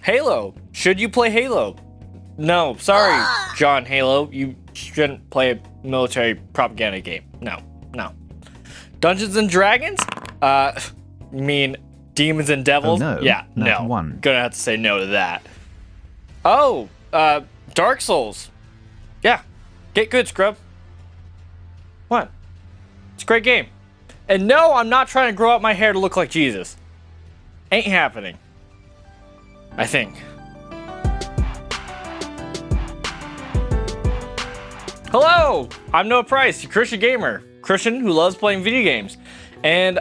Halo. Should you play Halo? No, sorry, John Halo. You shouldn't play a military propaganda game. No. Dungeons and Dragons? You mean Demons and Devils? Oh, no. Yeah, Not no. one. Gonna have to say no to that. Oh, Dark Souls. Yeah, get good, scrub. What? It's a great game. And no, I'm not trying to grow out my hair to look like Jesus. Ain't happening. I think. Hello, I'm Noah Price, your Christian gamer. Christian who loves playing video games. And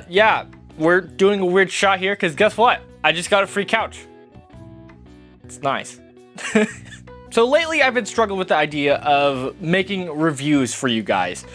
yeah, we're doing a weird shot here because guess what? I just got a free couch. It's nice. So lately I've been struggling with the idea of making reviews for you guys.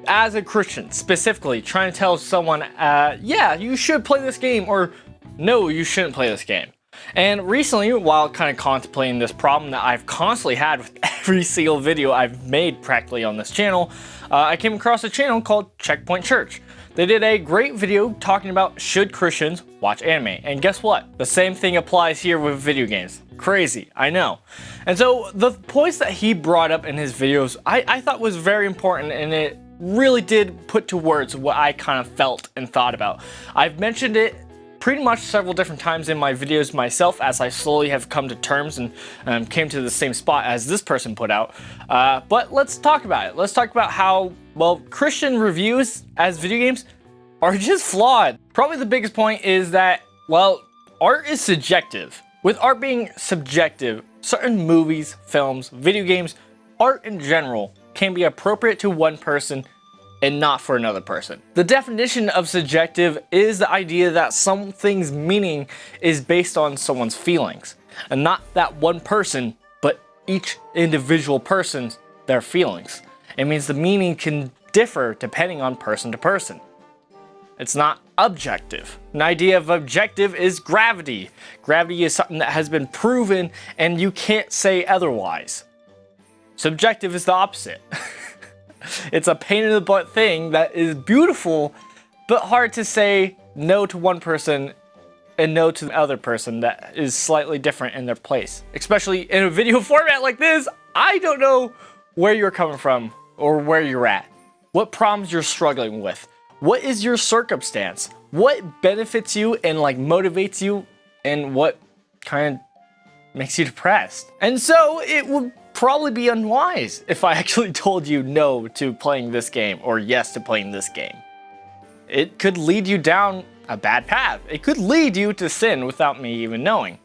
As a Christian, specifically, trying to tell someone, yeah, you should play this game, or no, you shouldn't play this game. And recently, while kind of contemplating this problem that I've constantly had with every single video I've made practically on this channel, I came across a channel called Checkpoint Church. They did a great video talking about should Christians watch anime. And guess what? The same thing applies here with video games. Crazy, I know. And so the points that he brought up in his videos, I thought was very important, and it really did put to words what I kind of felt and thought about. I've mentioned it pretty much several different times in my videos myself as I slowly have come to terms and came to the same spot as this person put out. But let's talk about it. Let's talk about how, well, Christian reviews as video games are just flawed. Probably the biggest point is that, well, art is subjective. With art being subjective, certain movies, films, video games, art in general can be appropriate to one person and not for another person. The definition of subjective is the idea that something's meaning is based on someone's feelings, and not that one person, but each individual person's their feelings. It means the meaning can differ depending on person to person. It's not objective. An idea of objective is gravity. Gravity is something that has been proven and you can't say otherwise. Subjective is the opposite. It's a pain in the butt thing that is beautiful, but hard to say no to one person and no to the other person that is slightly different in their place. Especially in a video format like this, I don't know where you're coming from or where you're at. What problems you're struggling with. What is your circumstance? What benefits you and like motivates you, and what kind of makes you depressed? And so it would probably be unwise if I actually told you no to playing this game or yes to playing this game. It could lead you down a bad path. It could lead you to sin without me even knowing.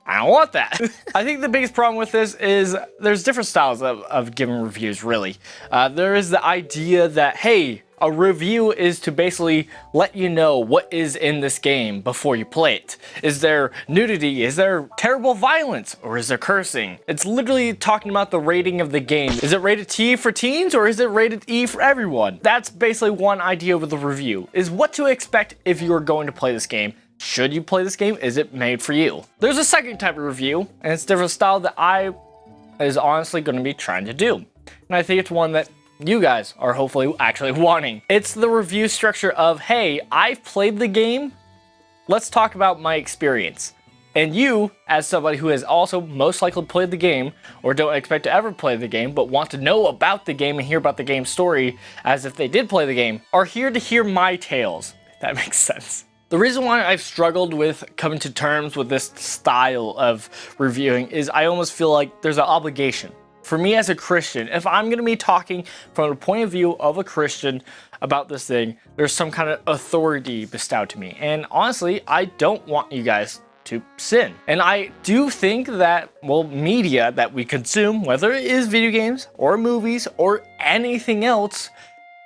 I don't want that. I think the biggest problem with this is there's different styles of giving reviews, really. There is the idea that, hey, a review is to basically let you know what is in this game before you play it. Is there nudity? Is there terrible violence? Or is there cursing? It's literally talking about the rating of the game. Is it rated T for teens, or is it rated E for everyone? That's basically one idea with the review, is what to expect if you are going to play this game. Should you play this game? Is it made for you? There's a second type of review, and it's a different style that I is honestly going to be trying to do. And I think it's one that you guys are hopefully actually wanting. It's the review structure of, hey, I've played the game, let's talk about my experience. And you, as somebody who has also most likely played the game, or don't expect to ever play the game, but want to know about the game and hear about the game's story as if they did play the game, are here to hear my tales, if that makes sense. The reason why I've struggled with coming to terms with this style of reviewing is I almost feel like there's an obligation. For me as a Christian, if I'm going to be talking from the point of view of a Christian about this thing, there's some kind of authority bestowed to me. And honestly, I don't want you guys to sin. And I do think that, well, media that we consume, whether it is video games or movies or anything else,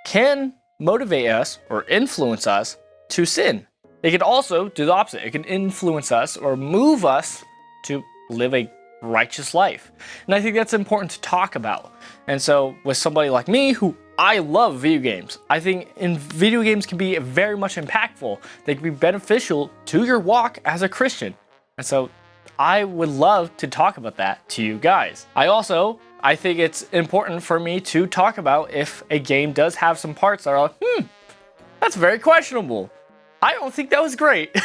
can motivate us or influence us to sin. It can also do the opposite. It can influence us or move us to live a righteous life. And I think that's important to talk about. And so with somebody like me, who I love video games, I think video games can be very much impactful. They can be beneficial to your walk as a Christian. And so I would love to talk about that to you guys. I think it's important for me to talk about if a game does have some parts that are like, that's very questionable. I don't think that was great.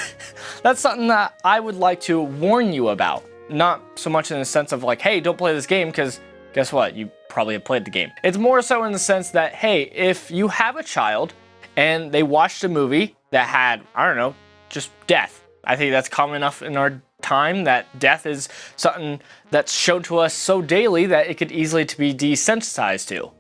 That's something that I would like to warn you about. Not so much in the sense of like, hey, don't play this game, because guess what? You probably have played the game. It's more so in the sense that, hey, if you have a child and they watched a movie that had, I don't know, just death. I think that's common enough in our time that death is something that's shown to us so daily that it could easily to be desensitized to.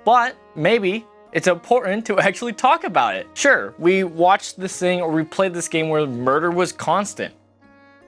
But maybe it's important to actually talk about it. Sure, we watched this thing or we played this game where murder was constant.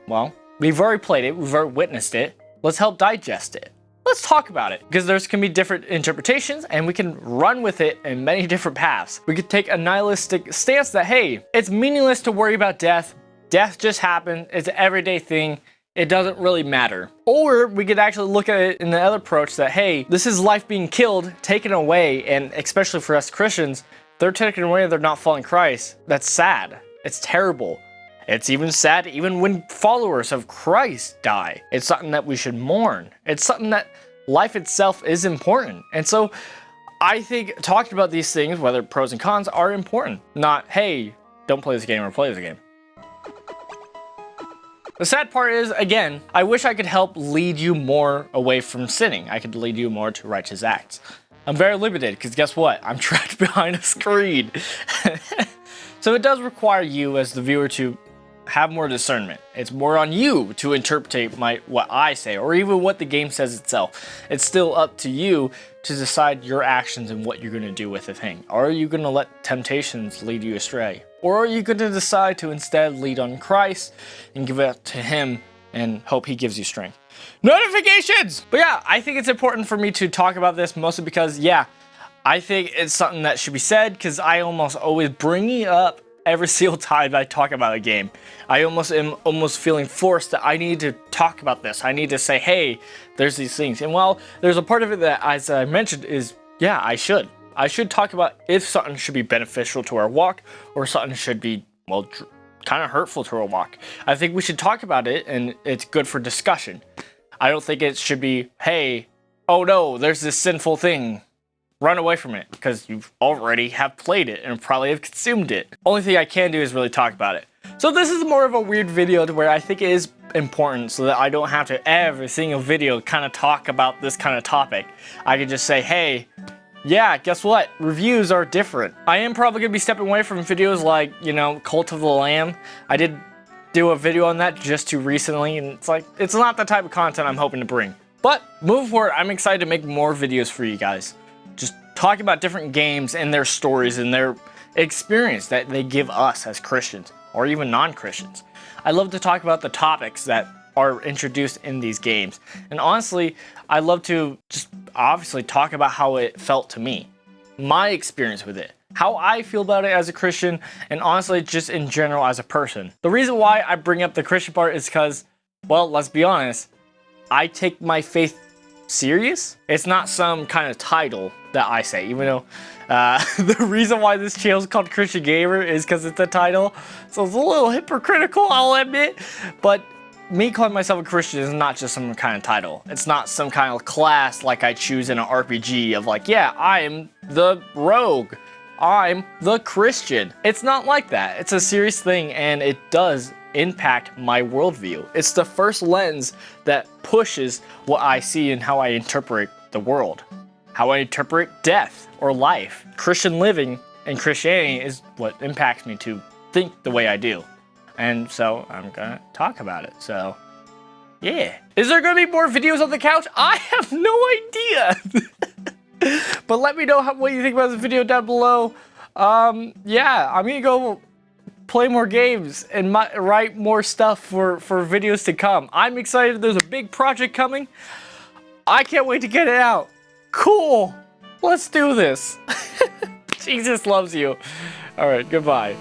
Well, we've already played it, we've already witnessed it. Let's help digest it. Let's talk about it, because there's can be different interpretations and we can run with it in many different paths. We could take a nihilistic stance that, hey, it's meaningless to worry about death. Death just happened, it's an everyday thing. It doesn't really matter. Or we could actually look at it in the other approach that, hey, this is life being killed, taken away, and especially for us Christians, they're taken away, they're not following Christ. That's sad. It's terrible. It's even sad even when followers of Christ die. It's something that we should mourn. It's something that life itself is important. And so I think talking about these things, whether pros and cons, are important. Not, hey, don't play this game or play this game. The sad part is, again, I wish I could help lead you more away from sinning. I could lead you more to righteous acts. I'm very limited, because guess what? I'm trapped behind a screen. So it does require you as the viewer to have more discernment. It's more on you to interpret what I say, or even what the game says itself. It's still up to you to decide your actions and what you're going to do with the thing. Are you going to let temptations lead you astray? Or are you going to decide to instead lead on Christ and give it to Him and hope He gives you strength? Notifications! But yeah, I think it's important for me to talk about this mostly because, yeah, I think it's something that should be said, because I almost always bring it up every single time I talk about a game. I am feeling forced that I need to talk about this. I need to say, hey, there's these things. And while there's a part of it that, as I mentioned, is, yeah, I should talk about if something should be beneficial to our walk or something should be, well, kind of hurtful to our walk. I think we should talk about it, and it's good for discussion. I don't think it should be, hey, oh no, there's this sinful thing. Run away from it, because you already have played it and probably have consumed it. Only thing I can do is really talk about it. So this is more of a weird video to where I think it is important so that I don't have to every single video kind of talk about this kind of topic. I can just say, hey, yeah, guess what? Reviews are different. I am probably going to be stepping away from videos like, you know, Cult of the Lamb. I did do a video on that just too recently, and it's like, it's not the type of content I'm hoping to bring. But moving forward, I'm excited to make more videos for you guys. Just talking about different games and their stories and their experience that they give us as Christians or even non-Christians. I love to talk about the topics that are introduced in these games. And honestly, I love to just obviously talk about how it felt to me, my experience with it, how I feel about it as a Christian, and honestly, just in general as a person. The reason why I bring up the Christian part is because, well, let's be honest, I take my faith serious. It's not some kind of title that I say, even though the reason why this channel is called Christian Gamer is because it's a title. So it's a little hypocritical, I'll admit. But me calling myself a Christian is not just some kind of title. It's not some kind of class like I choose in an RPG of like, yeah, I'm the rogue. I'm the Christian. It's not like that. It's a serious thing, and it does impact my worldview. It's the first lens that pushes what I see and how I interpret the world, how I interpret death or life. Christian living and Christianity is what impacts me to think the way I do. And so I'm gonna talk about it. So yeah. Is there gonna be more videos on the couch? I have no idea. But let me know what you think about this video down below. Yeah, I'm gonna go play more games and write more stuff for videos to come. I'm excited. There's a big project coming. I can't wait to get it out. Cool. Let's do this. Jesus loves you. All right, goodbye.